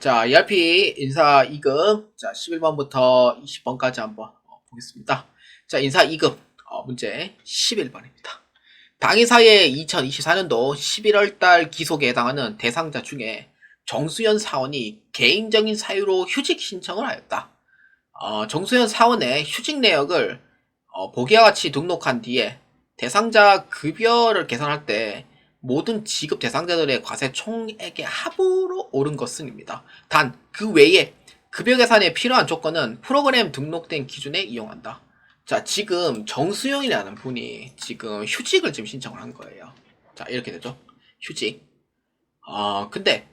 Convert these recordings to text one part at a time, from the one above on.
자, ERP 인사 2급. 자, 11번부터 20번까지 한번 보겠습니다. 자, 인사 2급. 문제 11번입니다. 당일사의 2024년도 11월달 기속에 해당하는 대상자 중에 정수연 사원이 개인적인 사유로 휴직 신청을 하였다. 정수연 사원의 휴직 내역을 보기와 같이 등록한 뒤에 대상자 급여를 계산할 때 모든 지급 대상자들의 과세 총액의 합으로 오른 것은입니다. 단 그 외에 급여 계산에 필요한 조건은 프로그램 등록된 기준에 이용한다. 자, 지금 정수영이라는 분이 지금 휴직을 지금 신청을 한 거예요. 자, 이렇게 되죠. 휴직. 근데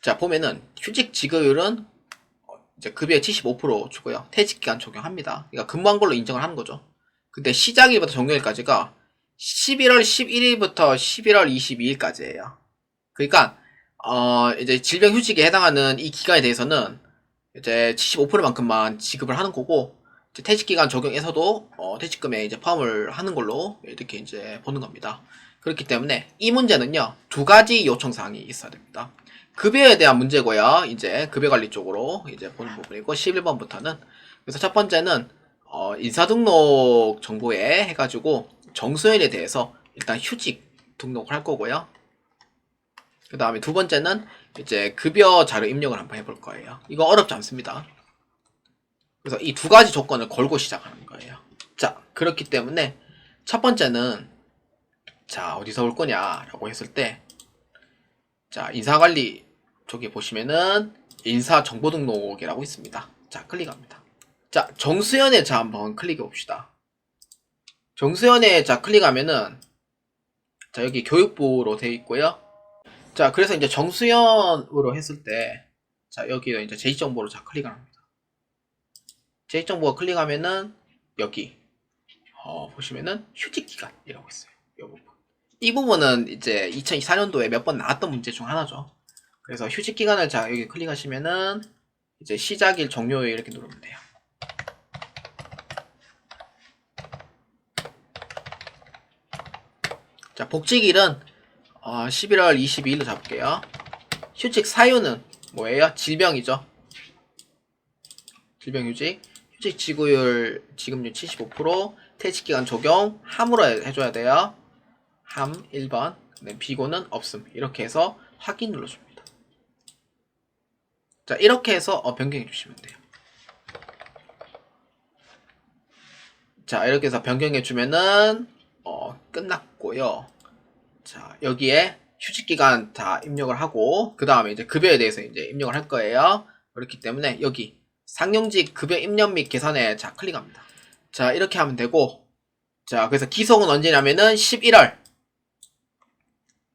자, 보면은 휴직 지급율은 이제 급여의 75% 주고요. 퇴직기간 적용합니다. 그러니까 근무한 걸로 인정을 하는 거죠. 근데 시작일부터 종료일까지가 11월 11일부터 11월 22일까지예요. 그러니까 이제 질병휴직에 해당하는 이 기간에 대해서는 이제 75%만큼만 지급을 하는 거고, 이제 퇴직기간 적용해서도 퇴직금에 이제 포함을 하는 걸로 이렇게 이제 보는 겁니다. 그렇기 때문에 이 문제는요, 두 가지 요청 사항이 있어야 됩니다. 급여에 대한 문제고요. 이제 급여관리 쪽으로 이제 보는 부분이고, 11번부터는. 그래서 첫 번째는 인사등록 정보에 해가지고 정수연에 대해서 일단 휴직 등록을 할 거고요. 그 다음에 두 번째는 이제 급여 자료 입력을 한번 해볼 거예요. 이거 어렵지 않습니다. 그래서 이 두 가지 조건을 걸고 시작하는 거예요. 자, 그렇기 때문에 첫 번째는 자, 어디서 올 거냐라고 했을 때, 자, 인사관리 쪽에 보시면은 인사정보등록이라고 있습니다. 자, 클릭합니다. 자, 정수연에 자 한번 클릭해 봅시다. 정수연에 자 클릭하면은 자, 여기 교육부로 되어 있고요. 자, 그래서 이제 정수연으로 했을 때, 자, 여기에 이제 제시정보로 자 클릭을 합니다. 제시정보가 클릭하면은 여기 보시면은 휴직기간이라고 있어요. 이 부분. 이 부분은 이제 2024년도에 몇 번 나왔던 문제 중 하나죠. 그래서 휴직기간을 자 여기 클릭하시면은 이제 시작일 종료일 이렇게 누르면 돼요. 자, 복직일은 11월 22일로 잡을게요. 휴직 사유는 뭐예요? 질병이죠. 질병휴직. 휴직 지구율 지급률 75%, 퇴직기간 적용, 함으로 해줘야 돼요. 함 1번, 비고는 없음. 이렇게 해서 확인 눌러줍니다. 자, 이렇게 해서 변경해 주시면 돼요. 자, 이렇게 해서 변경해 주면은 끝났고요. 자, 여기에 휴직기간 다 입력을 하고, 그 다음에 이제 급여에 대해서 이제 입력을 할 거예요. 그렇기 때문에 여기 상용직 급여 입력 및 계산에 자 클릭합니다. 자, 이렇게 하면 되고, 자, 그래서 기속은 언제냐면은 11월.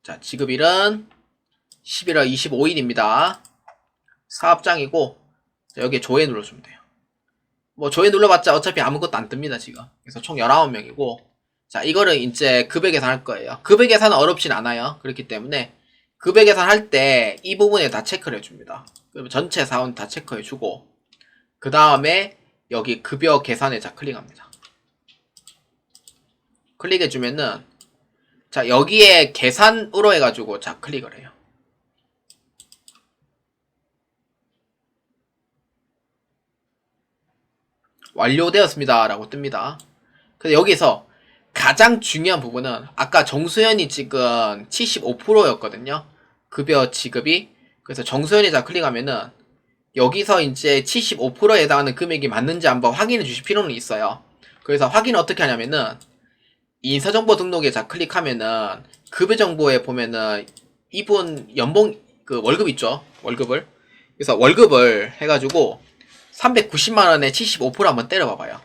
자, 지급일은 11월 25일입니다. 사업장이고, 자, 여기에 조회 눌러주면 돼요. 뭐 조회 눌러봤자 어차피 아무것도 안 뜹니다, 지금. 그래서 총 19명이고, 자, 이거를 이제 급여 계산할 거예요. 급여 계산은 어렵진 않아요. 그렇기 때문에 급여 계산할 때 이 부분에 다 체크를 해줍니다. 그러면 전체 사원 다 체크해주고, 그 다음에 여기 급여 계산에 자 클릭합니다. 클릭해주면은 자, 여기에 계산으로 해가지고 자 클릭을 해요. 완료되었습니다 라고 뜹니다. 근데 여기서 가장 중요한 부분은 아까 정수연이 지금 75%였거든요. 급여 지급이. 그래서 정수연이 자 클릭하면은 여기서 이제 75%에 해당하는 금액이 맞는지 한번 확인해 주실 필요는 있어요. 그래서 확인을 어떻게 하냐면은 인사정보 등록에 자 클릭하면은 급여 정보에 보면은 이분 연봉 그 월급 있죠. 월급을. 그래서 월급을 해가지고 390만원에 75% 한번 때려봐봐요.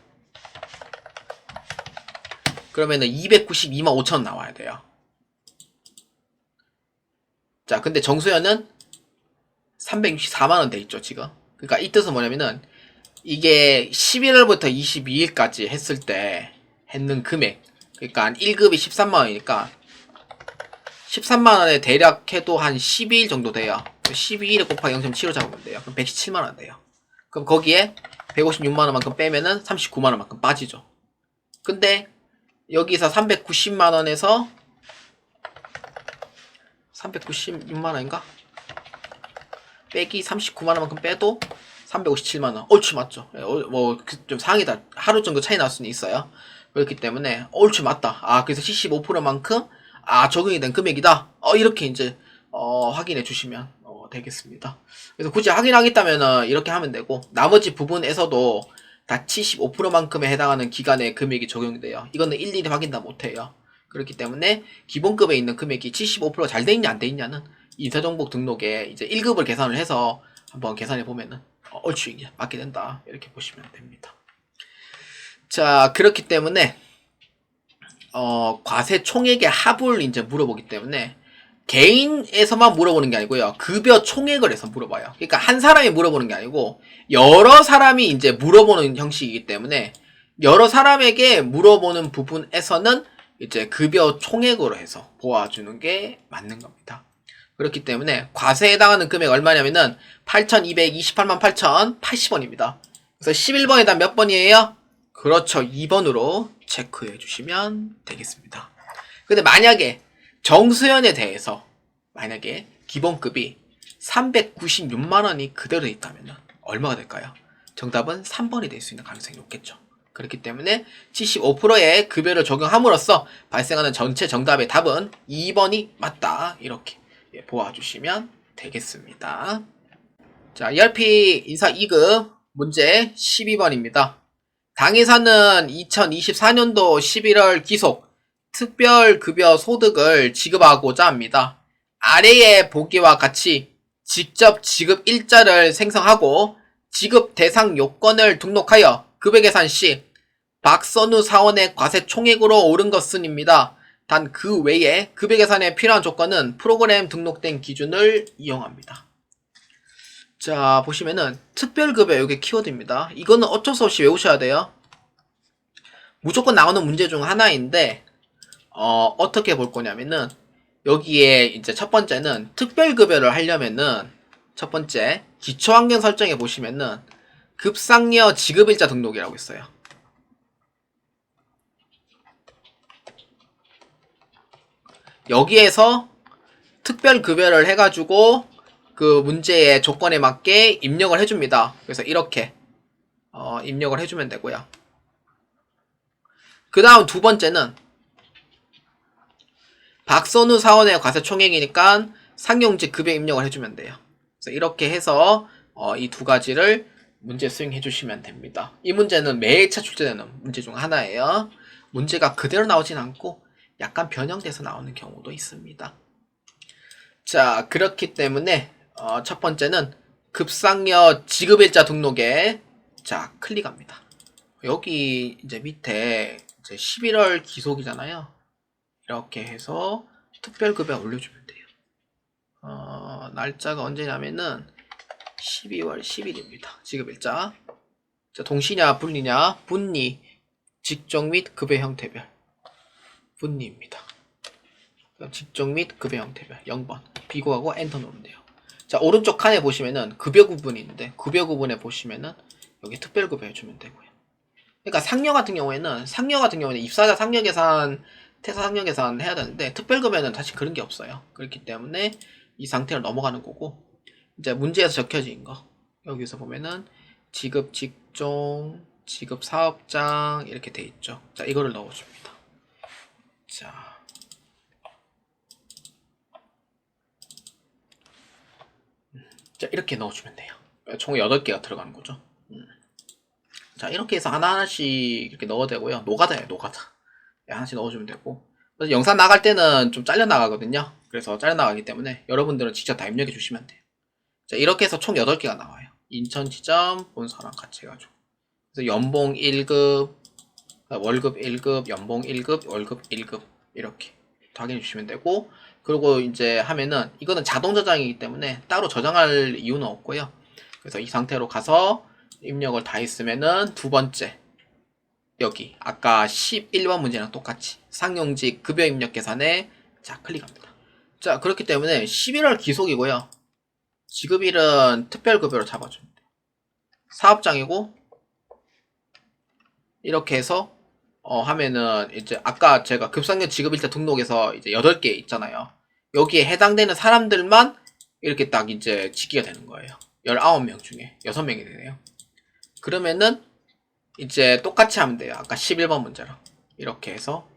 그러면은 292만 5천 나와야 돼요. 자, 근데 정수연은 364만원 돼 있죠, 지금. 그러니까 이 뜻은 뭐냐면은 이게 11월부터 22일까지 했을 때 했는 금액. 그러니까 1급이 13만원이니까 13만원에 대략 해도 한 12일 정도 돼요. 12일에 곱하기 0.75 잡으면 돼요. 그럼 117만원 돼요. 그럼 거기에 156만원만큼 빼면은 39만원만큼 빠지죠. 근데 여기서 390만원에서 396만원인가? 빼기 39만원만큼 빼도 357만원. 얼추 맞죠? 좀 상이다. 하루 정도 차이 날 수는 있어요. 그렇기 때문에 얼추 맞다. 그래서 75%만큼 적용이 된 금액이다. 이렇게 이제 확인해 주시면 되겠습니다. 그래서 굳이 확인하겠다면 이렇게 하면 되고, 나머지 부분에서도 다 75%만큼에 해당하는 기간의 금액이 적용돼요. 이거는 일일이 확인 다 못해요. 그렇기 때문에 기본급에 있는 금액이 75%잘 돼 있냐 안 돼 있냐는 인사정보 등록에 이제 1급을 계산을 해서 한번 계산해 보면은 얼추 이게 맞게 된다. 이렇게 보시면 됩니다. 자, 그렇기 때문에 과세 총액의 합을 이제 물어보기 때문에 개인에서만 물어보는 게 아니고요. 급여 총액을 해서 물어봐요. 그러니까 한 사람이 물어보는 게 아니고 여러 사람이 이제 물어보는 형식이기 때문에 여러 사람에게 물어보는 부분에서는 이제 급여 총액으로 해서 보아주는 게 맞는 겁니다. 그렇기 때문에 과세에 해당하는 금액 얼마냐면은 8,228만 8,080원입니다. 그래서 11번에다 몇 번이에요? 그렇죠. 2번으로 체크해 주시면 되겠습니다. 근데 만약에 정수연에 대해서 만약에 기본급이 396만원이 그대로 있다면 얼마가 될까요? 정답은 3번이 될 수 있는 가능성이 높겠죠. 그렇기 때문에 75%의 급여를 적용함으로써 발생하는 전체 정답의 답은 2번이 맞다. 이렇게 보아주시면 되겠습니다. 자, ERP 인사 2급 문제 12번입니다. 당회사는 2024년도 11월 기속 특별급여 소득을 지급하고자 합니다. 아래의 보기와 같이 직접 지급 일자를 생성하고 지급 대상 요건을 등록하여 급여 계산 시 박선우 사원의 과세 총액으로 옳은 것은입니다. 단 그 외에 급여 계산에 필요한 조건은 프로그램 등록된 기준을 이용합니다. 자, 보시면은 특별급여, 이게 키워드입니다. 이거는 어쩔 수 없이 외우셔야 돼요. 무조건 나오는 문제 중 하나인데 어떻게 볼 거냐면은 여기에 이제 첫 번째는 특별급여를 하려면은 첫 번째 기초환경 설정에 보시면은 급상여 지급일자 등록이라고 있어요. 여기에서 특별급여를 해가지고 그 문제의 조건에 맞게 입력을 해줍니다. 그래서 이렇게 입력을 해주면 되고요. 그 다음 두 번째는 박선우 사원의 과세총액이니까 상용직 급여 입력을 해주면 돼요. 그래서 이렇게 해서 이 두 가지를 문제 수행해 주시면 됩니다. 이 문제는 매일차 출제되는 문제 중 하나예요. 문제가 그대로 나오진 않고 약간 변형돼서 나오는 경우도 있습니다. 자, 그렇기 때문에 첫 번째는 급상여 지급일자 등록에 자 클릭합니다. 여기 이제 밑에 이제 11월 기속이잖아요. 이렇게 해서 특별급여 올려주면 돼요. 날짜가 언제냐면은 12월 10일입니다. 지급일자. 자, 동시냐 분리냐? 분리. 직종 및 급여 형태별. 분리입니다. 직종 및 급여 형태별 0번 비고하고 엔터 누르면 돼요. 자, 오른쪽 칸에 보시면은 급여 구분이 있는데 급여 구분에 보시면은 여기 특별급여 해주면 되고요. 그러니까 상여 같은 경우에는 입사자 상여 계산, 퇴사 상여 계산 해야 되는데 특별급여는 사실 그런 게 없어요. 그렇기 때문에 이 상태로 넘어가는 거고, 이제 문제에서 적혀진 거 여기서 보면은 지급 직종, 지급 사업장 이렇게 돼 있죠. 자, 이거를 넣어줍니다. 자, 이렇게 넣어주면 돼요. 총 8개가 들어가는 거죠. 자, 이렇게 해서 하나하나씩 이렇게 넣어도 되고요. 노가다예요, 노가다. 하나씩 넣어주면 되고. 그래서 영상 나갈 때는 좀 잘려나가거든요. 그래서 잘려나가기 때문에 여러분들은 직접 다 입력해 주시면 돼요. 자, 이렇게 해서 총 8개가 나와요. 인천 지점 본사랑 같이 해가지고. 그래서 연봉 1급, 월급 1급, 연봉 1급, 월급 1급 이렇게 확인해 주시면 되고, 그리고 이제 하면은 이거는 자동 저장이기 때문에 따로 저장할 이유는 없고요. 그래서 이 상태로 가서 입력을 다 했으면은 두 번째 여기 아까 11번 문제랑 똑같이 상용직 급여 입력 계산에 자 클릭합니다. 자, 그렇기 때문에 11월 기속이고요. 지급일은 특별급여로 잡아줍니다. 사업장이고 이렇게 해서 하면은 이제 아까 제가 급상여 지급일자 등록에서 이제 8개 있잖아요. 여기에 해당되는 사람들만 이렇게 딱 이제 짓기가 되는 거예요. 19명 중에 6명이 되네요. 그러면은 이제 똑같이 하면 돼요. 아까 11번 문제로. 이렇게 해서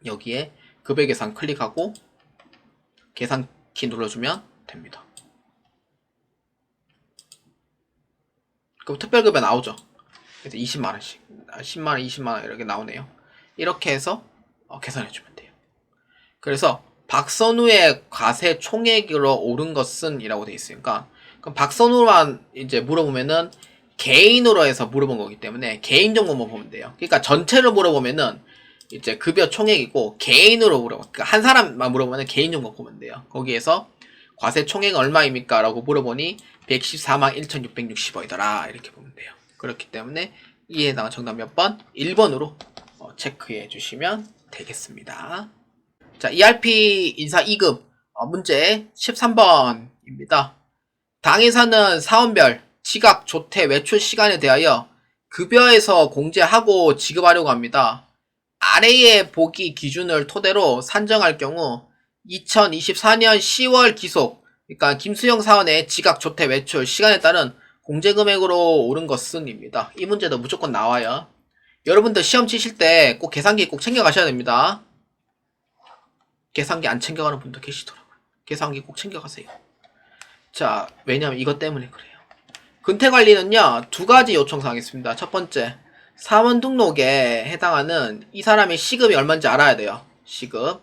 여기에 급여 계산 클릭하고 계산키 눌러주면 됩니다. 그럼 특별급여 나오죠. 그래서 20만원씩 10만원 20만원 이렇게 나오네요. 이렇게 해서 계산해주면 돼요. 그래서 박선우의 과세 총액으로 오른 것은 이라고 되어 있으니까 그럼 박선우만 이제 물어보면은 개인으로 해서 물어본 거기 때문에 개인 정보만 보면 돼요. 그러니까 전체를 물어보면은 이제 급여 총액이고 개인으로 물어봐. 그러니까 한 사람만 물어보면 개인 정보 보면 돼요. 거기에서 과세 총액 얼마입니까? 라고 물어보니 114만 1660원이더라. 이렇게 보면 돼요. 그렇기 때문에 이에 해당한 정답 몇 번? 1번으로 체크해 주시면 되겠습니다. 자, ERP 인사 2급 문제 13번입니다. 당에서는 사원별 지각, 조퇴, 외출 시간에 대하여 급여에서 공제하고 지급하려고 합니다. 아래의 보기 기준을 토대로 산정할 경우 2024년 10월 기속, 그러니까 김수영 사원의 지각, 조퇴, 외출 시간에 따른 공제 금액으로 오른 것은 입니다. 이 문제도 무조건 나와요. 여러분들 시험 치실 때 꼭 계산기 꼭 챙겨 가셔야 됩니다. 계산기 안 챙겨가는 분도 계시더라고요. 계산기 꼭 챙겨가세요. 자, 왜냐면 이것 때문에 그래요. 근태관리는요, 두 가지 요청사항이 있습니다. 첫 번째, 사원 등록에 해당하는 이 사람의 시급이 얼마인지 알아야 돼요. 시급.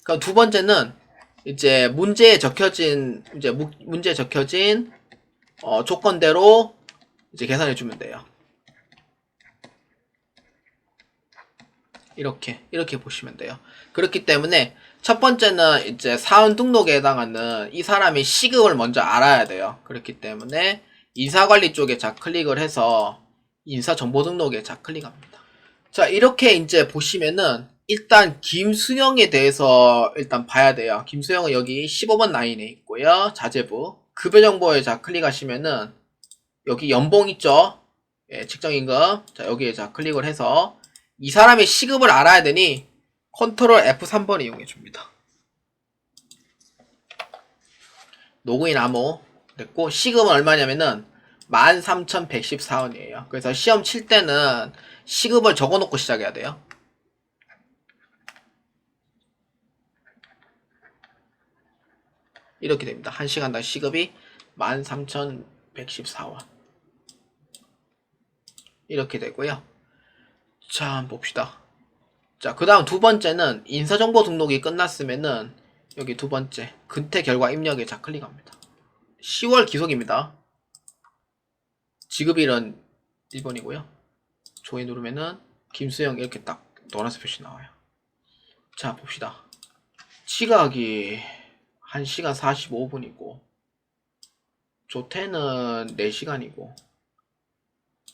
그럼 두 번째는, 이제 문제에 적혀진 조건대로 이제 계산해주면 돼요. 이렇게 보시면 돼요. 그렇기 때문에 첫 번째는 이제 사원 등록에 해당하는 이 사람의 시급을 먼저 알아야 돼요. 그렇기 때문에 인사관리 쪽에 클릭을 해서 인사정보등록에 클릭합니다. 자, 이렇게 이제 보시면은 일단 김수영에 대해서 일단 봐야 돼요. 김수영은 여기 15번 라인에 있고요. 자재부 급여정보에 클릭하시면은 여기 연봉 있죠. 예, 측정임금. 자, 여기에 클릭을 해서 이 사람의 시급을 알아야 되니 컨트롤 F3번 이용해 줍니다. 로그인 암호 됐고, 시급은 얼마냐면은 13,114원이에요. 그래서 시험 칠 때는 시급을 적어 놓고 시작해야 돼요. 이렇게 됩니다. 1시간당 시급이 13,114원. 이렇게 되고요. 자, 한번 봅시다. 자, 그 다음 두 번째는 인사정보 등록이 끝났으면은 여기 두 번째 근태 결과 입력에 클릭합니다. 10월 기속입니다. 지급일은 1번이고요. 조회 누르면은 김수영 이렇게 딱 노란색 표시 나와요. 자, 봅시다. 지각이 1시간 45분이고 조퇴는 4시간이고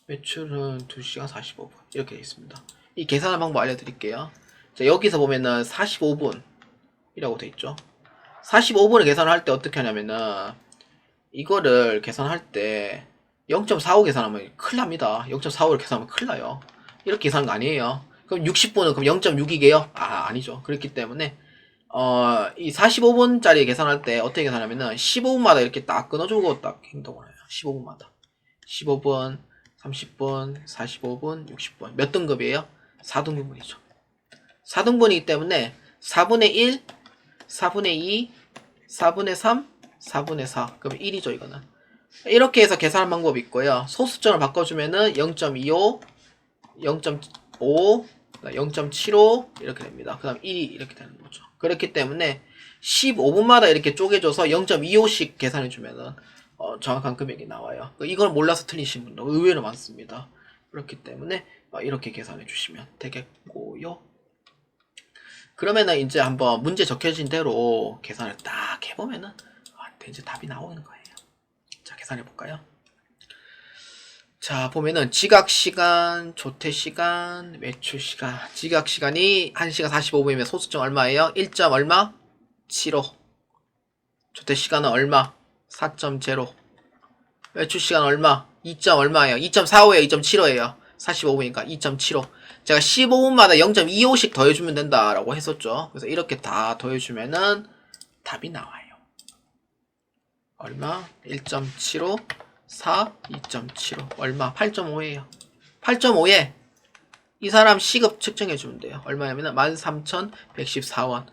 매출은 2시간 45분 이렇게 되어 있습니다. 이 계산하는 방법 알려드릴게요. 자, 여기서 보면은 45분 이라고 되어 있죠. 45분을 계산할 때 어떻게 하냐면은 이거를 계산할 때 0.45 계산하면 큰일 납니다. 0.45를 계산하면 큰일 나요. 이렇게 계산한 거 아니에요. 그럼 60분은 그럼 0.6이게요? 아니죠. 그렇기 때문에 이 45분짜리 계산할 때 어떻게 계산하면은 15분마다 이렇게 딱 끊어주고 딱 행동을 해요. 15분마다 15분 30분 45분 60분 몇 등급이에요? 4등급이죠. 4등분이기 때문에 4분의 1 4분의 2 4분의 3 4분의 4 그럼 1이죠. 이거는 이렇게 해서 계산하는 방법이 있고요. 소수점을 바꿔주면은 0.25 0.5 0.75 이렇게 됩니다. 그 다음 1이 이렇게 되는 거죠. 그렇기 때문에 15분마다 이렇게 쪼개줘서 0.25씩 계산해주면은 정확한 금액이 나와요. 이걸 몰라서 틀리신 분도 의외로 많습니다. 그렇기 때문에 이렇게 계산해 주시면 되겠고요. 그러면은 이제 한번 문제 적혀진 대로 계산을 딱 해보면은 이제 답이 나오는 거예요. 자, 계산해 볼까요? 자, 보면은 지각시간, 조퇴시간, 외출시간. 지각시간이 1시간 45분이면 소수점 얼마예요? 1. 얼마? 75. 조퇴시간은 얼마? 4.0. 외출시간 얼마? 2. 얼마예요? 2.45예요? 2.75예요? 45분이니까 2.75. 제가 15분마다 0.25씩 더해주면 된다라고 했었죠. 그래서 이렇게 다 더해주면은 답이 나와요. 얼마? 1.75, 4, 2.75. 얼마? 8.5예요. 8.5에 이 사람 시급 측정해주면 돼요. 얼마냐면은 13,114원.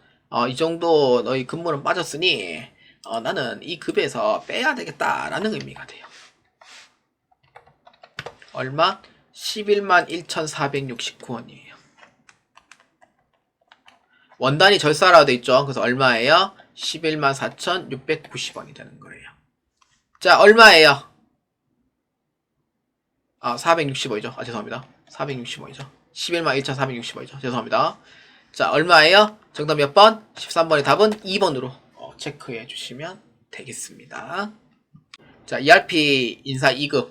이 정도 너희 근무는 빠졌으니, 나는 이 급에서 빼야 되겠다라는 의미가 돼요. 얼마? 111,469원이에요. 원단이 절사라고 돼 있죠. 그래서 얼마예요? 114,690원이 되는 거예요. 자, 얼마예요? 465이죠. 죄송합니다. 465이죠. 111,465이죠. 죄송합니다. 자, 얼마예요? 정답 몇 번? 13번의 답은 2번으로 체크해 주시면 되겠습니다. 자, ERP 인사 2급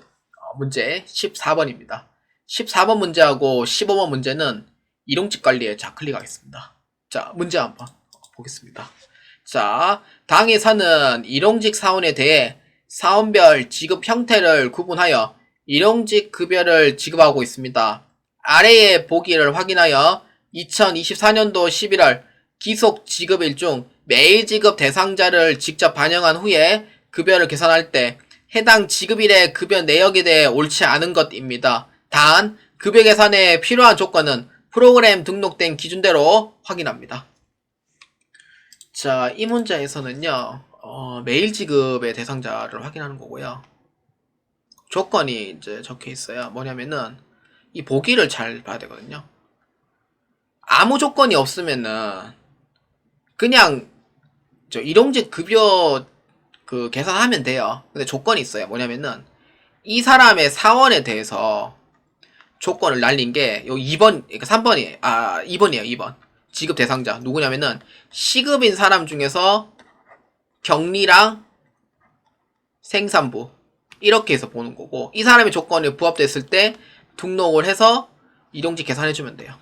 문제 14번입니다. 14번 문제하고 15번 문제는 일용직 관리에 클릭하겠습니다. 자, 문제 한번 보겠습니다. 자, 당에서는 일용직 사원에 대해 사원별 지급 형태를 구분하여 일용직 급여를 지급하고 있습니다. 아래의 보기를 확인하여 2024년도 11월 기속 지급일 중 매일 지급 대상자를 직접 반영한 후에 급여를 계산할 때 해당 지급일의 급여 내역에 대해 옳지 않은 것입니다. 단, 급여 계산에 필요한 조건은 프로그램 등록된 기준대로 확인합니다. 자, 이 문제에서는요, 매일 지급의 대상자를 확인하는 거고요. 조건이 이제 적혀 있어요. 뭐냐면은, 이 보기를 잘 봐야 되거든요. 아무 조건이 없으면은, 그냥, 일용직 급여, 계산하면 돼요. 근데 조건이 있어요. 뭐냐면은, 이 사람의 사원에 대해서 조건을 날린 게, 요 2번, 그러니까 3번이에요. 2번이에요, 2번. 지급 대상자. 누구냐면은, 시급인 사람 중에서 격리랑 생산부. 이렇게 해서 보는 거고, 이 사람의 조건이 부합됐을 때 등록을 해서 일용직 계산해주면 돼요.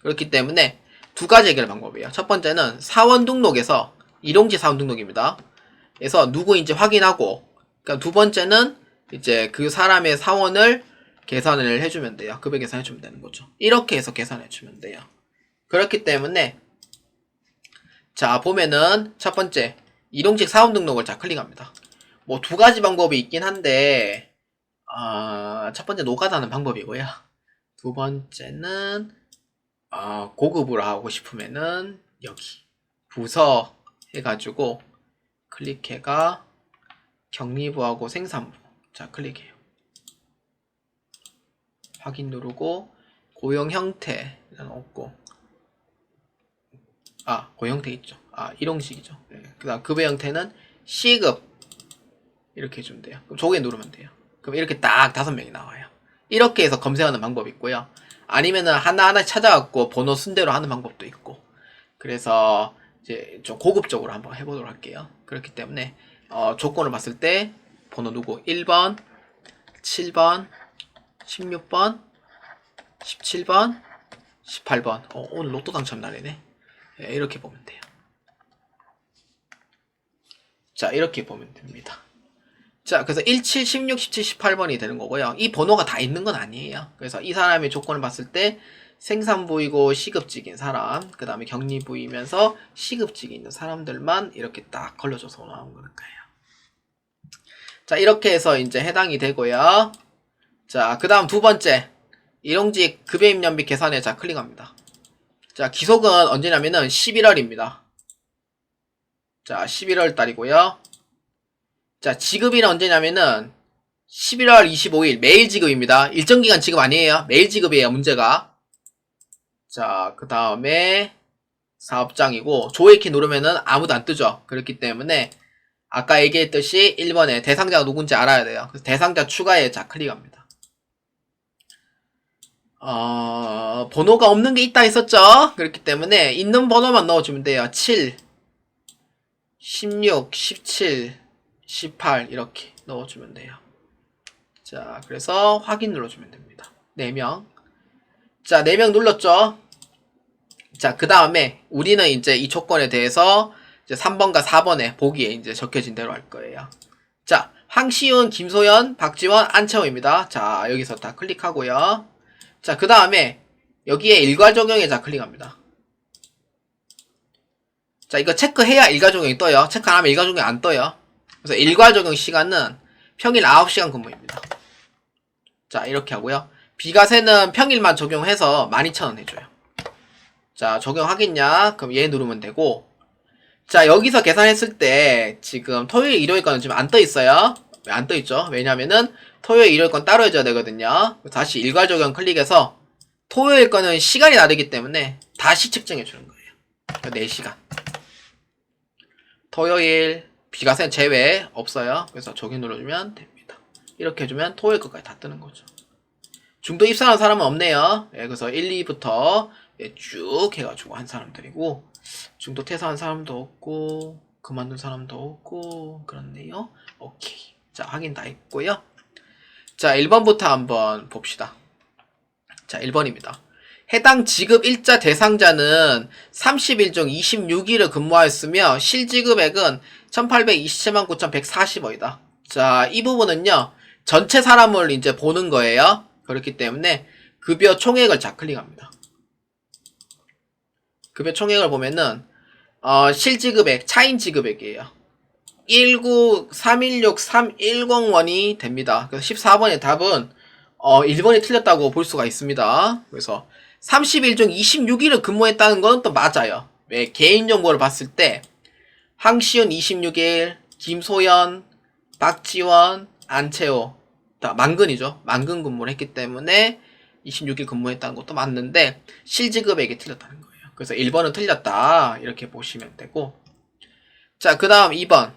그렇기 때문에 두 가지 해결 방법이에요. 첫 번째는 사원 등록에서 일용직 사원 등록입니다. 그래서 누구인지 확인하고, 그러니까 두 번째는 이제 그 사람의 사원을 계산을 해주면 돼요. 급여 계산해주면 되는 거죠. 이렇게 해서 계산해주면 돼요. 그렇기 때문에 자, 보면은 첫 번째 일용직 사원 등록을 클릭합니다. 뭐 두 가지 방법이 있긴 한데 첫 번째 노가다는 방법이고요. 두 번째는 고급으로 하고 싶으면은 여기 부서 해가지고 클릭해가 격리부하고 생산부. 자, 클릭해요. 확인 누르고 고용 형태는 없고 고용 형태 있죠. 일용직이죠. 네. 그 다음 급여 형태는 C급 이렇게 해주면 돼요. 그럼 저기에 누르면 돼요. 그럼 이렇게 딱 5명이 나와요. 이렇게 해서 검색하는 방법이 있고요. 아니면은 하나하나 찾아갖고 번호 순대로 하는 방법도 있고. 그래서 이제 좀 고급적으로 한번 해보도록 할게요. 그렇기 때문에 조건을 봤을 때 번호 누구 1번, 7번, 16번, 17번, 18번. 오늘 로또 당첨 날이네. 네, 이렇게 보면 돼요. 자, 이렇게 보면 됩니다. 자, 그래서 17, 16, 17, 18번이 되는 거고요. 이 번호가 다 있는 건 아니에요. 그래서 이 사람의 조건을 봤을 때 생산부이고 시급직인 사람, 그 다음에 격리부이면서 시급직이 있는 사람들만 이렇게 딱 걸러줘서 나온 거니까요. 자, 이렇게 해서 이제 해당이 되고요. 자, 그 다음 두 번째. 일용직 급여 입력비 계산에 클릭합니다. 자, 기속은 언제냐면은 11월입니다. 자, 11월 달이고요. 자, 지급일은 언제냐면은 11월 25일 매일 지급입니다. 일정 기간 지급 아니에요. 매일 지급이에요, 문제가. 자, 그 다음에 사업장이고 조회키 누르면은 아무도 안 뜨죠. 그렇기 때문에 아까 얘기했듯이 1번에 대상자가 누군지 알아야 돼요. 그래서 대상자 추가에 클릭합니다. 번호가 없는 게 있다 했었죠. 그렇기 때문에 있는 번호만 넣어주면 돼요. 7, 16, 17, 18 이렇게 넣어주면 돼요. 자, 그래서 확인 눌러주면 됩니다. 4명. 자, 4명 눌렀죠. 자, 그 다음에 우리는 이제 이 조건에 대해서 이제 3번과 4번에 보기에 이제 적혀진 대로 할 거예요. 자, 황시윤, 김소연, 박지원, 안채호입니다. 자, 여기서 다 클릭하고요. 자, 그 다음에 여기에 일괄 적용에 클릭합니다. 자, 이거 체크해야 일괄 적용이 떠요. 체크 안 하면 일괄 적용이 안 떠요. 그래서 일괄 적용 시간은 평일 9시간 근무입니다. 자, 이렇게 하고요. 비과세는 평일만 적용해서 12,000원 해줘요. 자, 적용하겠냐? 그럼 얘 누르면 되고. 자, 여기서 계산했을 때 지금 토요일, 일요일 거는 지금 안 떠 있어요. 왜 안 떠 있죠? 왜냐면은 토요일, 일요일 건 따로 해줘야 되거든요. 다시 일괄 적용 클릭해서 토요일 거는 시간이 다르기 때문에 다시 측정해 주는 거예요. 4시간. 토요일, 비과세는 제외 없어요. 그래서 적용 눌러주면 됩니다. 이렇게 해주면 토요일 것까지 다 뜨는 거죠. 중도 입사한 사람은 없네요. 예, 그래서 1, 2부터 예, 쭉 해가지고 한 사람들이고, 중도 퇴사한 사람도 없고, 그만둔 사람도 없고, 그렇네요. 오케이. 자, 확인 다 했고요. 자, 1번부터 한번 봅시다. 자, 1번입니다. 해당 지급 일자 대상자는 30일 중 26일을 근무하였으며 실지급액은 1827만 9,140원이다. 자, 이 부분은요, 전체 사람을 이제 보는 거예요. 그렇기 때문에 급여 총액을 좌클릭합니다. 급여 총액을 보면은 실지급액, 차인 지급액이에요. 19316,310원이 됩니다. 그래서 14번의 답은 1번이 틀렸다고 볼 수가 있습니다. 그래서 30일 중 26일을 근무했다는 건 또 맞아요. 왜? 개인정보를 봤을 때 황시훈 26일, 김소연, 박지원, 안채호 다 만근이죠. 만근 근무를 했기 때문에 26일 근무했다는 것도 맞는데 실지급액이 틀렸다는 거예요. 그래서 1번은 틀렸다 이렇게 보시면 되고, 자, 그 다음 2번.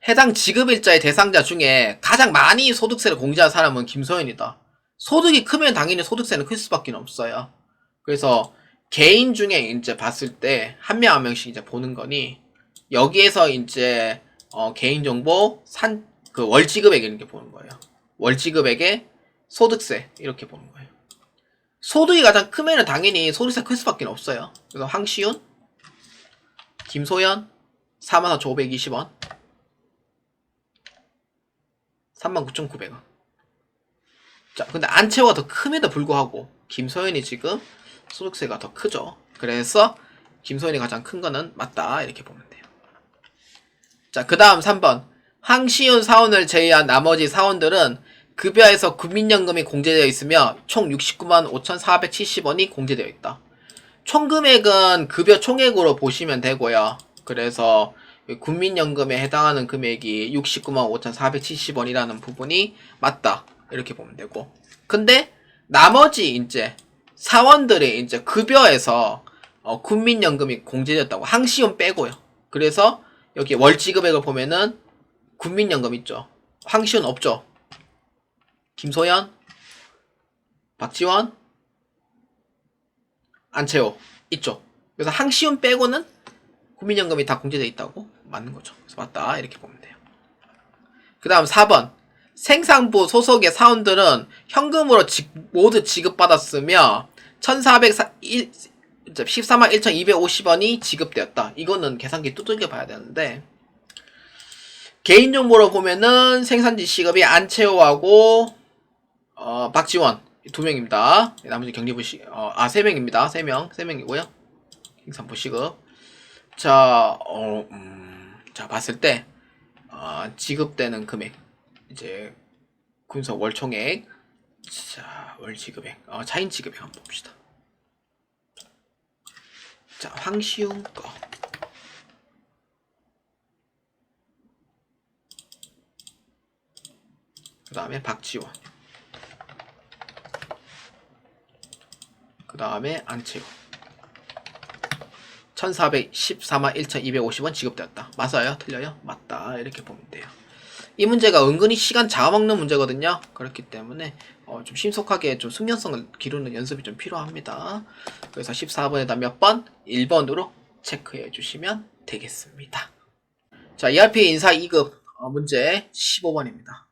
해당 지급일자의 대상자 중에 가장 많이 소득세를 공제한 사람은 김소연이다. 소득이 크면 당연히 소득세는 클 수밖에 없어요. 그래서 개인 중에 이제 봤을 때 한 명 한 명씩 이제 보는 거니, 여기에서 이제 개인정보 그 월지급액 이렇게 보는 거예요. 월지급액의 소득세 이렇게 보는 거예요. 소득이 가장 크면은 당연히 소득세 클 수밖에 없어요. 그래서 황시훈, 김소연 44,520원, 39,900원. 자, 근데 안채호가 더 큼에도 불구하고 김소연이 지금 소득세가 더 크죠. 그래서 김소연이 가장 큰 거는 맞다 이렇게 보면 돼요. 자, 그 다음 3번. 황시윤 사원을 제외한 나머지 사원들은 급여에서 국민연금이 공제되어 있으며 총 69만 5,470원이 공제되어 있다. 총 금액은 급여 총액으로 보시면 되고요. 그래서 국민연금에 해당하는 금액이 69만 5,470원이라는 부분이 맞다 이렇게 보면 되고, 근데 나머지 이제 사원들이 이제 급여에서 국민연금이 공제됐다고, 황시윤 빼고요. 그래서 여기 월지급액을 보면은 국민연금 있죠. 황시윤 없죠. 김소연, 박지원, 안채호 있죠. 그래서 황시윤 빼고는 국민연금이 다 공제되어 있다고 맞는 거죠. 그래서 맞다 이렇게 보면 돼요. 그 다음 4번. 생산부 소속의 사원들은 현금으로 모두 지급받았으며 14만 1,250원이 지급되었다. 이거는 계산기 두들겨 봐야 되는데, 개인정보로 보면은 생산지 시급이 안채호하고 박지원 2명입니다. 나머지 경리부 시급 3명입니다. 3명이고요. 생산부 시급. 자, 자, 봤을 때 지급되는 금액, 이제 군소 월총액, 자, 월지급액, 차인 지급액 한번 봅시다. 자, 황시훈 거. 그 다음에 박지원. 그 다음에 안채호. 1414만 1,250원 지급되었다. 맞아요? 틀려요? 맞다. 이렇게 보면 돼요. 이 문제가 은근히 시간 잡아먹는 문제거든요. 그렇기 때문에 좀 신속하게 좀 숙련성을 기르는 연습이 좀 필요합니다. 그래서 14번에다 몇 번? 1번으로 체크해 주시면 되겠습니다. 자, ERP 인사 2급 문제 15번입니다.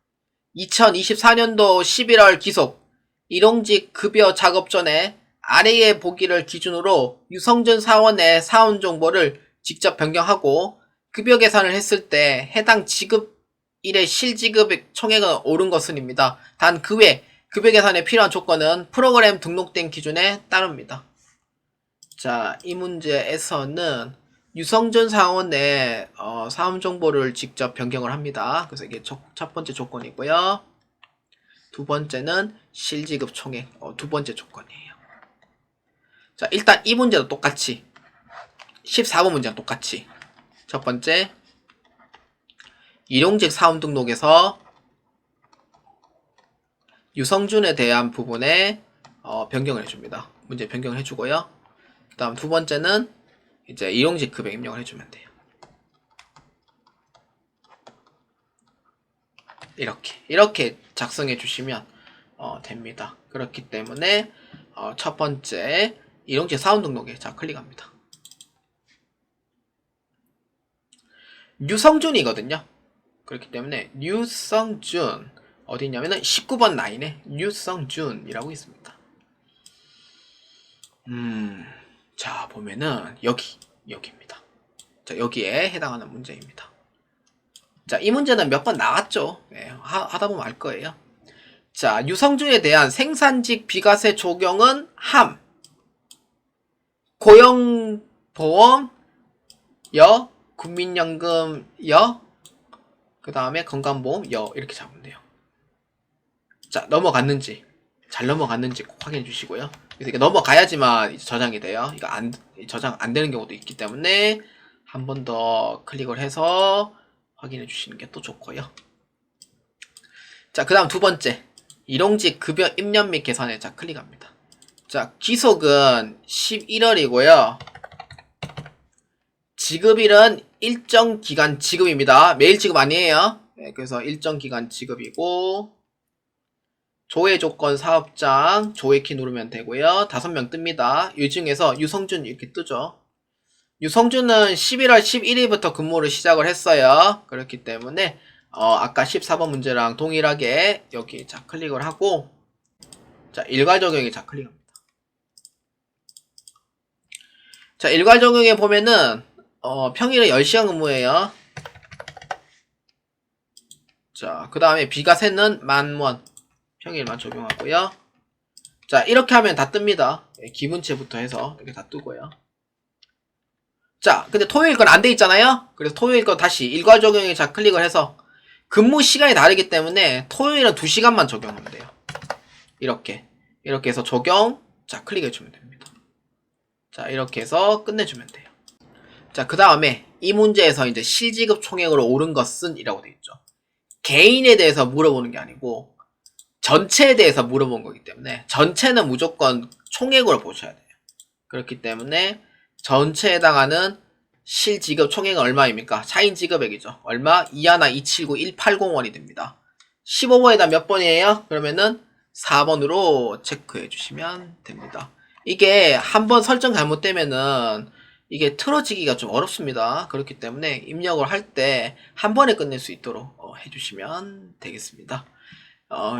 2024년도 11월 기속 일용직 급여 작업 전에 아래의 보기를 기준으로 유성준 사원의 사원 정보를 직접 변경하고 급여 계산을 했을 때 해당 지급일의 실지급액 총액은 옳은 것은입니다. 단 그 외 급여 계산에 필요한 조건은 프로그램 등록된 기준에 따릅니다. 자, 이 문제에서는 유성준 사원의 사업 정보를 직접 변경을 합니다. 그래서 이게 첫 번째 조건이고요. 두 번째는 실지급 총액 두 번째 조건이에요. 자, 일단 이 문제도 똑같이 14번 문제랑 똑같이 첫 번째 일용직 사업 등록에서 유성준에 대한 부분에 변경을 해줍니다. 문제 변경을 해주고요. 그 다음 두 번째는 이제 일용직 급여 입력을 해주면 돼요. 이렇게 작성해 주시면 됩니다. 그렇기 때문에 첫 번째 일용직 사원 등록에 자 클릭합니다. 유성준이거든요. 그렇기 때문에 유성준 어디 있냐면은 19번 라인에 유성준이라고 있습니다. 자 보면은 여기입니다. 자 여기에 해당하는 문제입니다. 자 이 문제는 몇 번 나왔죠. 네, 하다 보면 알 거예요. 자 유성준에 대한 생산직 비과세 적용은 함 고용보험 여 국민연금 여 그 다음에 건강보험 여 이렇게 잡으면 돼요. 자 넘어갔는지 잘 넘어갔는지 꼭 확인해 주시고요. 그래서 이게 넘어가야지만 이제 저장이 돼요. 이거 저장 안 되는 경우도 있기 때문에 한 번 더 클릭을 해서 확인해 주시는 게 또 좋고요. 자 그 다음 두 번째 일용직 급여 입력 및 계산에 자 클릭합니다. 자 기속은 11월이고요. 지급일은 일정 기간 지급입니다. 매일 지급 아니에요. 네, 그래서 일정 기간 지급이고 조회 조건 사업장 조회키 누르면 되고요. 5명 뜹니다. 이 중에서 유성준 이렇게 뜨죠. 유성준은 11월 11일부터 근무를 시작을 했어요. 그렇기 때문에 아까 14번 문제랑 동일하게 여기 자 클릭을 하고 자 일괄 적용에 자 클릭합니다. 자 일괄 적용에 보면은 평일에 10시간 근무예요. 자, 그 다음에 비과세는 10,000원. 평일만 적용하고요. 자, 이렇게 하면 다 뜹니다. 기본체부터 해서 이렇게 다 뜨고요. 자, 근데 토요일 건 안 돼 있잖아요? 그래서 토요일 건 다시 일괄 적용에 자 클릭을 해서 근무 시간이 다르기 때문에 토요일은 2시간만 적용하면 돼요. 이렇게 해서 적용, 자, 클릭해주면 됩니다. 자, 이렇게 해서 끝내주면 돼요. 자, 그 다음에 이 문제에서 이제 실지급 총액으로 오른 것은 이라고 되어 있죠. 개인에 대해서 물어보는 게 아니고 전체에 대해서 물어본 거기 때문에 전체는 무조건 총액으로 보셔야 돼요. 그렇기 때문에 전체에 해당하는 실지급 총액은 얼마입니까? 차인지급액이죠. 얼마? 21279,180원이 됩니다. 15번에다 몇 번이에요? 그러면은 4번으로 체크해 주시면 됩니다. 이게 한번 설정 잘못되면은 이게 틀어지기가 좀 어렵습니다. 그렇기 때문에 입력을 할 때 한 번에 끝낼 수 있도록 해주시면 되겠습니다.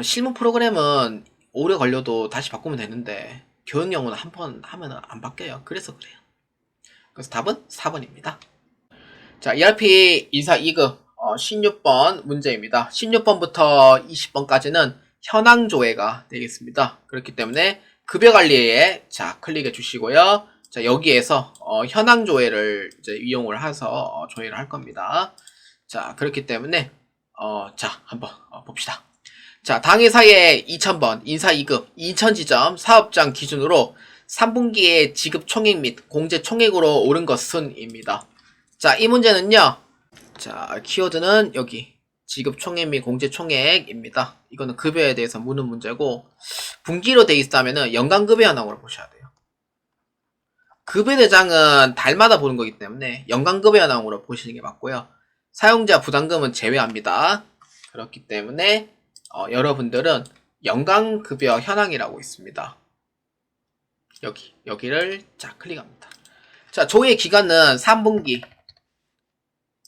실무 프로그램은 오래 걸려도 다시 바꾸면 되는데 교육용어는 한 번 하면 안 바뀌어요. 그래서 그래요. 그래서 답은 4번입니다. 자, ERP 인사 2급 16번 문제입니다. 16번부터 20번까지는 현황 조회가 되겠습니다. 그렇기 때문에 급여관리에 자 클릭해 주시고요. 자 여기에서 현황 조회를 이제 이용을 해서 조회를 할 겁니다. 자 그렇기 때문에 자 한번 봅시다. 자 당회사의 2000번 인사 2급 인천지점 사업장 기준으로 3분기에 지급 총액 및 공제 총액으로 오른 것은 입니다. 자 이 문제는요. 자 키워드는 여기 지급 총액 및 공제 총액입니다. 이거는 급여에 대해서 묻는 문제고 분기로 돼 있다면은 연간급여 현황으로 보셔야 돼요. 급여 대장은 달마다 보는 거기 때문에 연간급여 현황으로 보시는 게 맞고요. 사용자 부담금은 제외합니다. 그렇기 때문에 여러분들은 연간급여 현황이라고 있습니다. 여기를 자 클릭합니다. 자 조회 기간은 3분기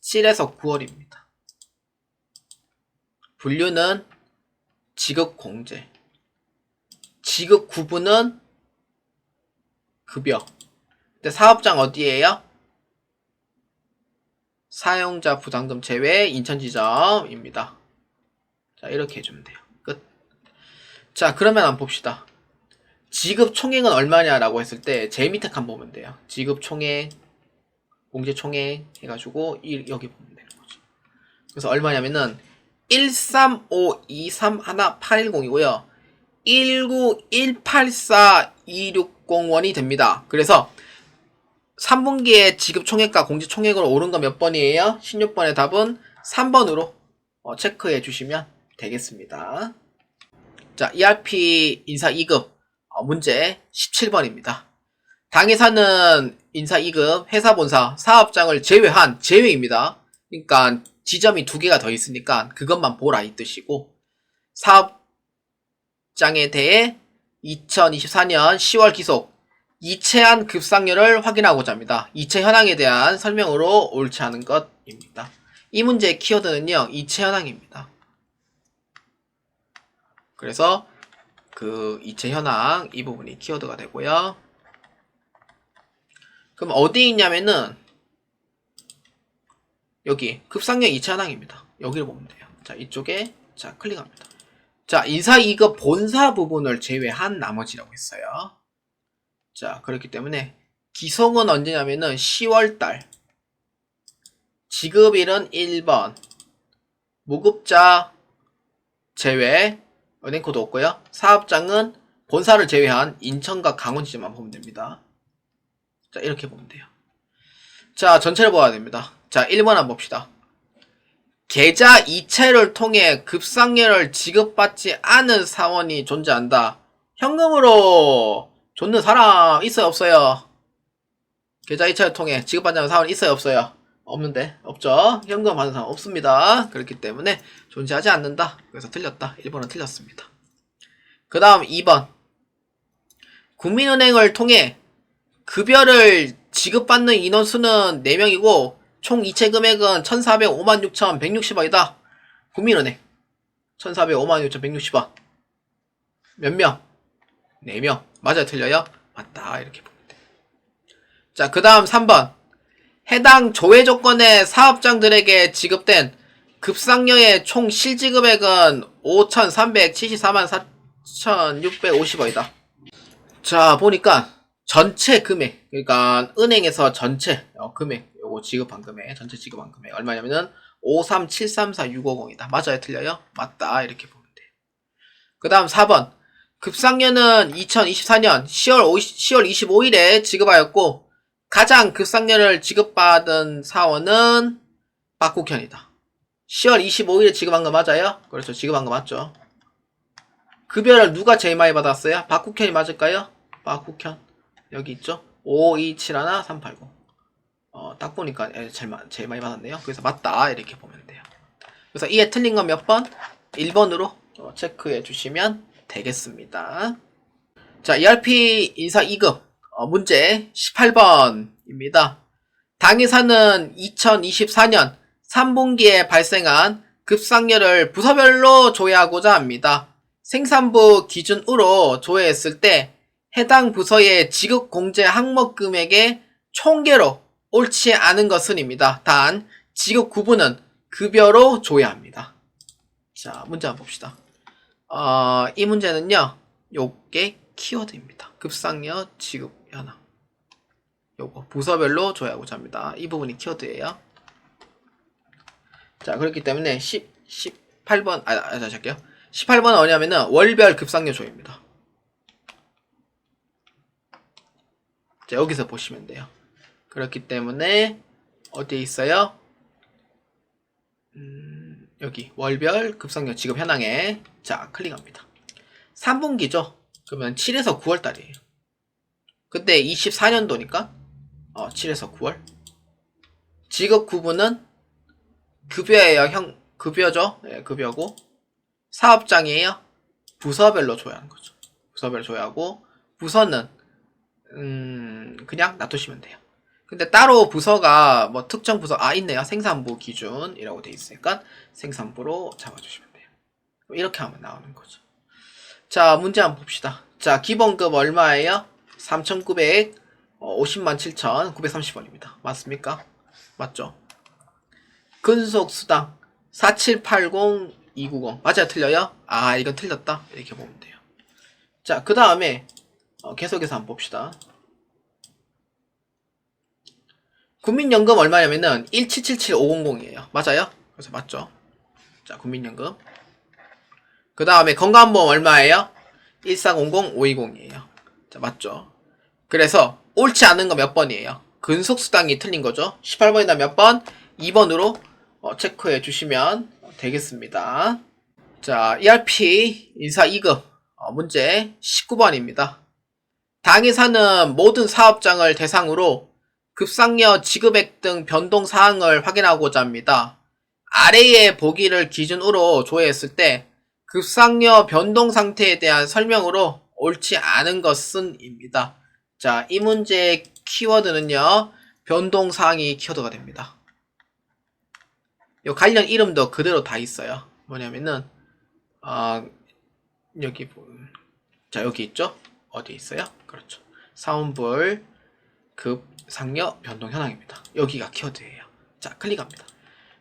7에서 9월입니다. 분류는 지급 공제 지급 구분은 급여 근데 사업장 어디에요? 사용자 부담금 제외 인천지점입니다. 자 이렇게 해주면 돼요. 끝. 자 그러면 한번 봅시다. 지급 총액은 얼마냐라고 했을 때 제일 밑에 칸 보면 돼요. 지급 총액 공제총액 해가지고 여기 보면 되는 거죠. 그래서 얼마냐면은 135231810이고요. 191842601이 됩니다. 그래서 3분기에 지급 총액과 공제 총액으로 오른 거 몇 번이에요? 16번의 답은 3번으로 체크해 주시면 되겠습니다. 자, ERP 인사 2급 문제 17번입니다. 당회사는 인사 2급 회사 본사 사업장을 제외한 제외입니다. 그러니까 지점이 2개가 더 있으니까 그것만 보라 이 뜻이고, 사업장에 대해 2024년 10월 기속 이체한 급상률을 확인하고자 합니다. 이체 현황에 대한 설명으로 옳지 않은 것입니다. 이 문제의 키워드는요, 이체 현황입니다. 그래서 그 이체 현황 이 부분이 키워드가 되고요. 그럼 어디 있냐면은 여기 급상률 이체 현황입니다. 여기를 보면 돼요. 자, 이쪽에 자 클릭합니다. 자, 인사 2급 본사 부분을 제외한 나머지라고 했어요. 자, 그렇기 때문에 기속은 언제냐면은 10월달, 지급일은 1번, 무급자 제외, 은행코드 없고요. 사업장은 본사를 제외한 인천과 강원 지점만 보면 됩니다. 자, 이렇게 보면 돼요. 자, 전체를 봐야 됩니다. 자, 1번 한번 봅시다. 계좌 이체를 통해 급상여를 지급받지 않은 사원이 존재한다. 현금으로 줬는 사람 있어요, 없어요? 계좌 이체를 통해 지급받지 않은 사원이 있어요, 없어요? 없는데? 없죠? 현금 받는 사람 없습니다. 그렇기 때문에 존재하지 않는다. 그래서 틀렸다. 1번은 틀렸습니다. 그 다음 2번. 국민은행을 통해 급여를 지급받는 인원수는 4명이고 총 이체 금액은 1,456,160원이다. 국민은행 1,456,160원. 몇 명? 4명. 맞아요, 틀려요? 맞다. 이렇게 보면 돼. 자, 그 다음 3번. 해당 조회 조건의 사업장들에게 지급된 급상여의 총 실지급액은 5,374만 4,650원이다. 자, 보니까 전체 금액, 그러니까 은행에서 전체 금액, 요거 지급한 금액, 전체 지급한 금액 얼마냐면은 53734,650이다. 맞아요, 틀려요? 맞다. 이렇게 보면 돼요. 그 다음 4번. 급상여는 2024년 10월 25일에 지급하였고 가장 급상여를 지급받은 사원은 박국현이다. 10월 25일에 지급한 거 맞아요? 그렇죠. 지급한 거 맞죠. 급여를 누가 제일 많이 받았어요? 박국현이 맞을까요? 박국현. 여기 있죠? 5271-380. 딱 보니까 제일 많이 받았네요. 그래서 맞다. 이렇게 보면 돼요. 그래서 이에 틀린 건 몇 번? 1번으로 체크해 주시면 되겠습니다. 자, ERP 인사 2급 문제 18번입니다. 당회사는 2024년 3분기에 발생한 급상여를 부서별로 조회하고자 합니다. 생산부 기준으로 조회했을 때 해당 부서의 지급 공제 항목 금액의 총계로 옳지 않은 것은입니다. 단 지급 구분은 급여로 조회합니다. 자, 문제 한번 봅시다. 이 문제는요, 요게 키워드입니다. 급상여 지급 현황. 요거 부서별로 조회하고자 합니다. 이 부분이 키워드예요. 자, 그렇기 때문에 18번 잠시만요. 18번은 뭐냐면은 월별 급상여 조회입니다. 자, 여기서 보시면 돼요. 그렇기 때문에 어디에 있어요? 여기 월별 급상여 지급 현황에 자, 클릭합니다. 3분기죠. 그러면 7에서 9월 달이에요. 그때 24년도니까 7에서 9월. 지급 구분은 급여예요. 급여죠. 예, 급여고 사업장이에요. 부서별로 조회하는 거죠. 부서별로 조회하고 부서는 그냥 놔두시면 돼요. 근데 따로 부서가 뭐 특정 부서 있네요. 생산부 기준이라고 돼 있으니까 생산부로 잡아주시면 돼요. 이렇게 하면 나오는 거죠. 자, 문제 한번 봅시다. 자, 기본급 얼마예요? 3,950만 7,930원입니다. 맞습니까? 맞죠? 근속수당 4780290 맞아요, 틀려요? 이건 틀렸다. 이렇게 보면 돼요. 자, 그 다음에 계속해서 한번 봅시다. 국민연금 얼마냐면은 1777500이에요. 맞아요? 그래서 맞죠? 자, 국민연금. 그 다음에 건강보험 얼마예요? 1400520이에요. 자, 맞죠? 그래서 옳지 않은 거 몇 번이에요? 근속수당이 틀린 거죠. 18번이다 몇 번? 2번으로 체크해 주시면 되겠습니다. 자, ERP 인사 2급 문제 19번입니다. 당이 사는 모든 사업장을 대상으로 급상여 지급액 등 변동 사항을 확인하고자 합니다. 아래의 보기를 기준으로 조회했을 때 급상여 변동 상태에 대한 설명으로 옳지 않은 것은 입니다. 자, 이 문제의 키워드는요, 변동 사항이 키워드가 됩니다. 요 관련 이름도 그대로 다 있어요. 뭐냐면은 여기 자, 여기 있죠? 어디 있어요? 그렇죠. 사원불 급상여 변동 현황입니다. 여기가 키워드예요. 자, 클릭합니다.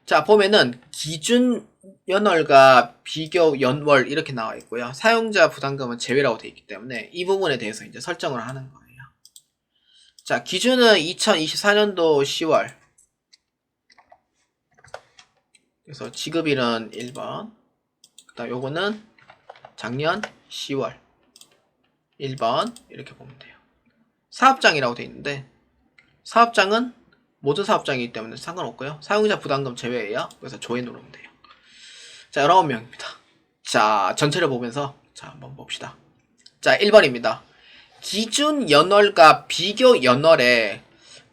자, 보면은 기준 연월과 비교 연월 이렇게 나와 있고요. 사용자 부담금은 제외라고 되어 있기 때문에 이 부분에 대해서 이제 설정을 하는 거예요. 자, 기준은 2024년도 10월. 그래서 지급일은 1번. 그다음 요거는 작년 10월. 1번 이렇게 보면 돼요. 사업장이라고 되어 있는데 사업장은 모든 사업장이기 때문에 상관없고요. 사용자 부담금 제외예요. 그래서 조회 누르면 돼요. 자, 19명입니다. 자, 전체를 보면서 자, 한번 봅시다. 자, 1번입니다. 기준 연월과 비교 연월에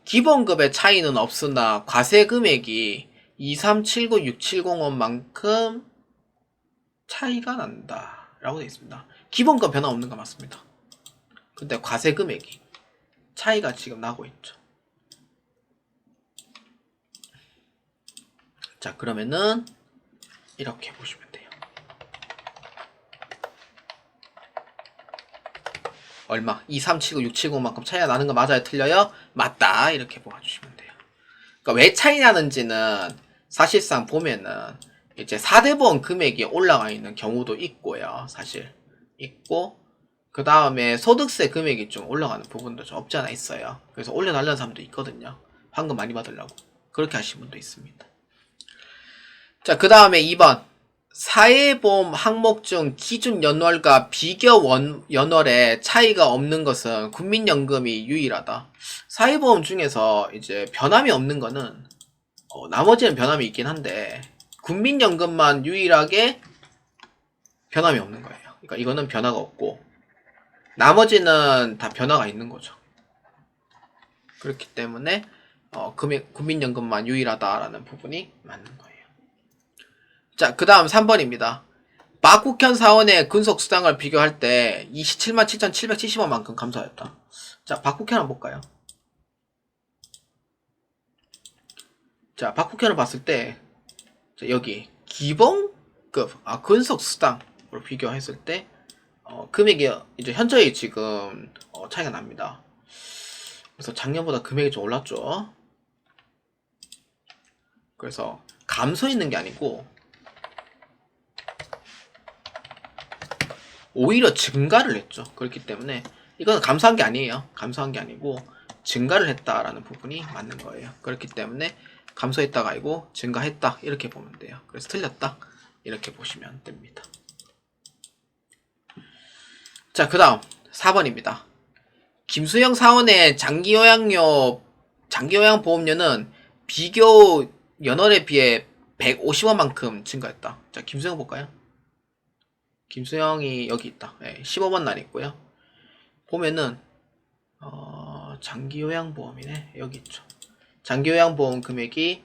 기본급의 차이는 없으나 과세 금액이 2379670원만큼 차이가 난다 라고 되어 있습니다. 기본급 변화 없는 거 맞습니다. 근데 과세 금액이 차이가 지금 나고 있죠. 자, 그러면은 이렇게 보시면 돼요. 얼마? 2379670만큼 차이가 나는 거 맞아요? 틀려요? 맞다. 이렇게 보아주시면 돼요. 그러니까 왜 차이 나는지는 사실상 보면은 이제 4대 보험 금액이 올라가 있는 경우도 있고요. 사실 있고 그 다음에 소득세 금액이 좀 올라가는 부분도 좀 없지 않아 있어요. 그래서 올려달라는 사람도 있거든요. 환급 많이 받으려고. 그렇게 하시는 분도 있습니다. 자, 그 다음에 2번. 사회보험 항목 중 기준 연월과 비교 연월에 차이가 없는 것은 국민연금이 유일하다. 사회보험 중에서 이제 변함이 없는 거는 나머지는 변함이 있긴 한데 국민연금만 유일하게 변함이 없는 거예요. 그러니까 이거는 변화가 없고 나머지는 다 변화가 있는 거죠. 그렇기 때문에 국민연금만 유일하다라는 부분이 맞는 거예요. 자, 그 다음 3번입니다. 박국현 사원의 근속수당을 비교할 때 277,770원만큼 감소하였다. 자, 박국현 한번 볼까요? 자, 박국현을 봤을 때 자, 여기 기본급 근속수당으로 비교했을 때 금액이 이제 현저히 지금 차이가 납니다. 그래서 작년보다 금액이 좀 올랐죠. 그래서 감소했는 게 아니고 오히려 증가를 했죠. 그렇기 때문에 이건 감소한 게 아니에요. 감소한 게 아니고 증가를 했다라는 부분이 맞는 거예요. 그렇기 때문에 감소했다가 아니고 증가했다 이렇게 보면 돼요. 그래서 틀렸다 이렇게 보시면 됩니다. 자, 그 다음 4번입니다. 김수영 사원의 장기요양보험료는 비교 연월에 비해 150원만큼 증가했다. 자, 김수영 볼까요? 김수영이 여기 있다. 네, 15번 날 있고요. 보면은 장기요양보험이네. 여기 있죠. 장기요양보험 금액이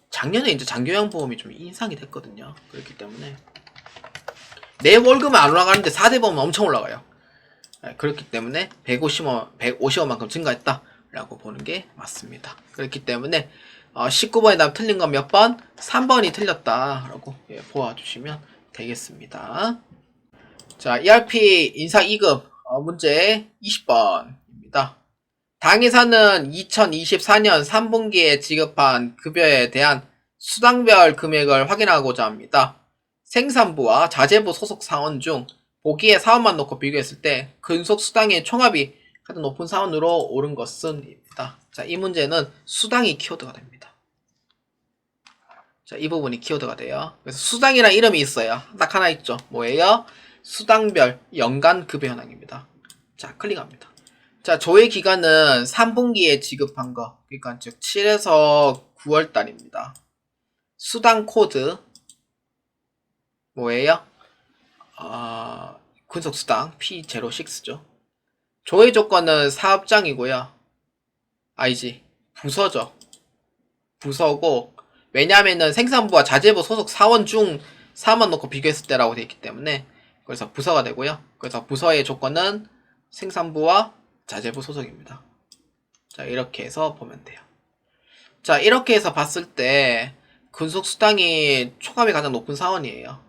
작년에 이제 장기요양보험이 좀 인상이 됐거든요. 그렇기 때문에 내 월급은 안 올라가는데 4대 보험은 엄청 올라가요. 네, 그렇기 때문에 150원만큼 증가했다 라고 보는 게 맞습니다. 그렇기 때문에 19번에 답 틀린 건 몇 번? 3번이 틀렸다라고 보아주시면 되겠습니다. 자, ERP 인사 2급 문제 20번입니다. 당회사는 2024년 3분기에 지급한 급여에 대한 수당별 금액을 확인하고자 합니다. 생산부와 자재부 소속 사원 중 보기에 사원만 놓고 비교했을 때 근속 수당의 총합이 가장 높은 사원으로 오른 것은 입니다. 자, 이 문제는 수당이 키워드가 됩니다. 자, 이 부분이 키워드가 돼요. 그래서 수당이라는 이름이 있어요. 딱 하나 있죠. 뭐예요? 수당별 연간 급여 현황입니다. 자, 클릭합니다. 자, 조회 기간은 3분기에 지급한 거. 그러니까 즉 7에서 9월 달입니다. 수당 코드 뭐예요? 근속수당 P06죠. 조회 조건은 사업장이고요. 아니지, 부서죠. 부서고, 왜냐면은 생산부와 자재부 소속 사원 중 사원만 놓고 비교했을 때라고 되어 있기 때문에, 그래서 부서가 되고요. 그래서 부서의 조건은 생산부와 자재부 소속입니다. 자, 이렇게 해서 보면 돼요. 자, 이렇게 해서 봤을 때 근속수당이 초감이 가장 높은 사원이에요.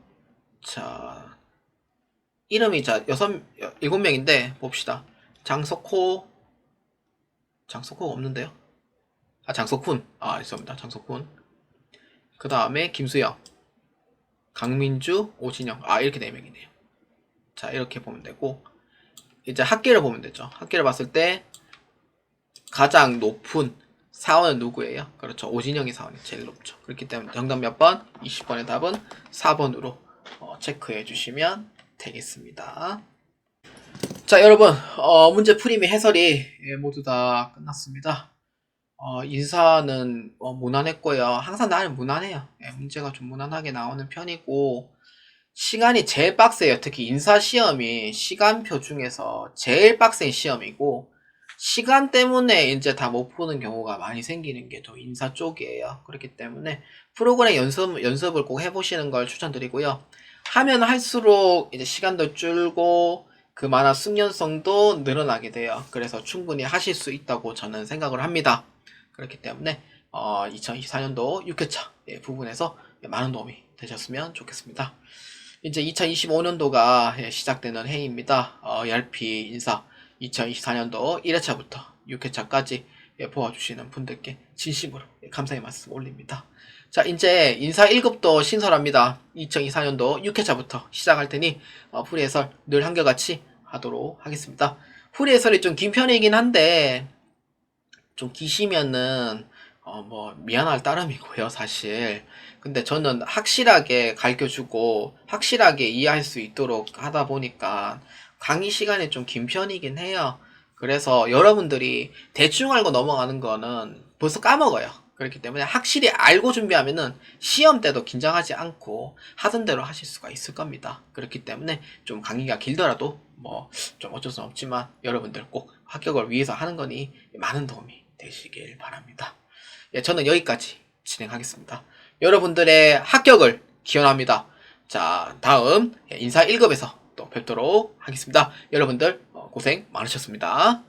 자, 이름이 자 7명인데 봅시다. 장석호가 없는데요? 장석훈. 있습니다. 장석훈. 그 다음에 김수영, 강민주, 오진영. 이렇게 4명이네요. 자, 이렇게 보면 되고, 이제 학계를 보면 되죠. 학계를 봤을 때 가장 높은 사원은 누구예요? 그렇죠. 오진영이 사원이 제일 높죠. 그렇기 때문에 정답 몇 번? 20번의 답은 4번으로 체크해 주시면 되겠습니다. 자, 여러분, 문제 풀이 및 해설이 모두 다 끝났습니다. 인사는 무난했고요. 항상 나는 무난해요. 문제가 좀 무난하게 나오는 편이고, 시간이 제일 빡세요. 특히 인사 시험이 시간표 중에서 제일 빡센 시험이고, 시간 때문에 이제 다 못 푸는 경우가 많이 생기는 게 좀 인사 쪽이에요. 그렇기 때문에 프로그램 연습을 꼭 해보시는 걸 추천드리고요. 하면 할수록 이제 시간도 줄고 그만한 숙련성도 늘어나게 돼요. 그래서 충분히 하실 수 있다고 저는 생각을 합니다. 그렇기 때문에 2024년도 6회차 부분에서 많은 도움이 되셨으면 좋겠습니다. 이제 2025년도가 시작되는 해입니다. ERP 인사 2024년도 1회차부터 6회차까지 보아주시는 분들께 진심으로 감사의 말씀 올립니다. 자, 이제 인사 1급도 신설합니다. 2024년도 6회차부터 시작할 테니 풀이 해설 늘 한결같이 하도록 하겠습니다. 풀이 해설이 좀 긴 편이긴 한데 좀 기시면은 미안할 따름이고요, 사실. 근데 저는 확실하게 가르쳐주고 확실하게 이해할 수 있도록 하다 보니까 강의 시간이 좀 긴 편이긴 해요. 그래서 여러분들이 대충 알고 넘어가는 거는 벌써 까먹어요. 그렇기 때문에 확실히 알고 준비하면은 시험 때도 긴장하지 않고 하던 대로 하실 수가 있을 겁니다. 그렇기 때문에 좀 강의가 길더라도 좀 어쩔 수 없지만 여러분들 꼭 합격을 위해서 하는 거니 많은 도움이 되시길 바랍니다. 저는 여기까지 진행하겠습니다. 여러분들의 합격을 기원합니다. 자, 다음 인사 1급에서 또 뵙도록 하겠습니다. 여러분들 고생 많으셨습니다.